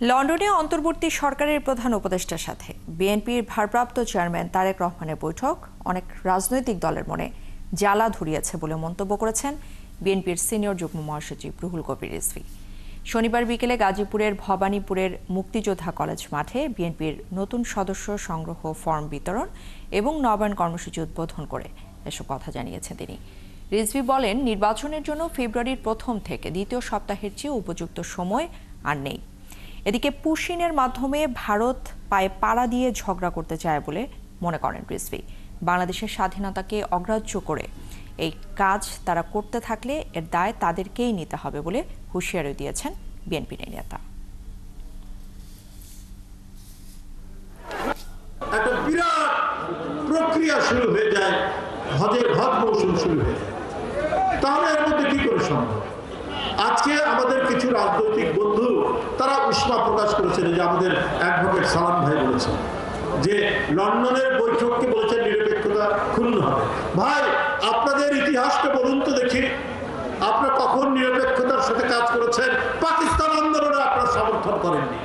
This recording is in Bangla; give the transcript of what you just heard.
লন্ডনে অন্তর্বর্তী সরকারের প্রধান উপদেষ্টার সাথে বিএনপির ভারপ্রাপ্ত চেয়ারম্যান তারেক রহমানের বৈঠক অনেক রাজনৈতিক দলের মনে জ্বালা ধরিয়েছে বলে মন্তব্য করেছেন বিএনপির সিনিয়র যুগ্ম মহাসচিব রুহুল কবির রিজভী। শনিবার বিকেলে গাজীপুরের ভবানীপুরের মুক্তিযোদ্ধা কলেজ মাঠে বিএনপির নতুন সদস্য সংগ্রহ ফর্ম বিতরণ এবং নবায়ন কর্মসূচি উদ্বোধন করে এসব কথা জানিয়েছেন তিনি। রিজভী বলেন, নির্বাচনের জন্য ফেব্রুয়ারির প্রথম থেকে দ্বিতীয় সপ্তাহের চেয়ে উপযুক্ত সময় আর নেই। এদিকে পুশিনের মাধ্যমে ভারত পায়ে পাড়া দিয়ে ঝগড়া করতে চায় বলে মনে করেন রিজভী। বাংলাদেশের স্বাধীনতাকে অগ্রাহ্য করে এই কাজ তারা করতে থাকলে এর দায় তাদেরকেই নিতে হবে বলে হুঁশিয়ারি দিয়েছেন বিএনপি নেতা। একটা বিরাট প্রক্রিয়া শুরু হয়ে যায়, হজ মৌসুম শুরু হয়ে যায়, তাহলে এর মধ্যে কি করে সম্ভব? আজকে আমাদের কিছু রাজনৈতিক বন্ধু তারা উষ্মা প্রকাশ করেছেন, যে আমাদের অ্যাডভোকেট সালাম ভাই বলেছেন যে লন্ডনের বৈঠককে বলেছেন নিরপেক্ষতা ক্ষুণ্ণ হবে। ভাই, আপনাদের ইতিহাসটা বলুন তো দেখি, আপনারা কখন নিরপেক্ষতার সাথে কাজ করেছেন? পাকিস্তান আন্দোলনে আপনারা সমর্থন করেননি।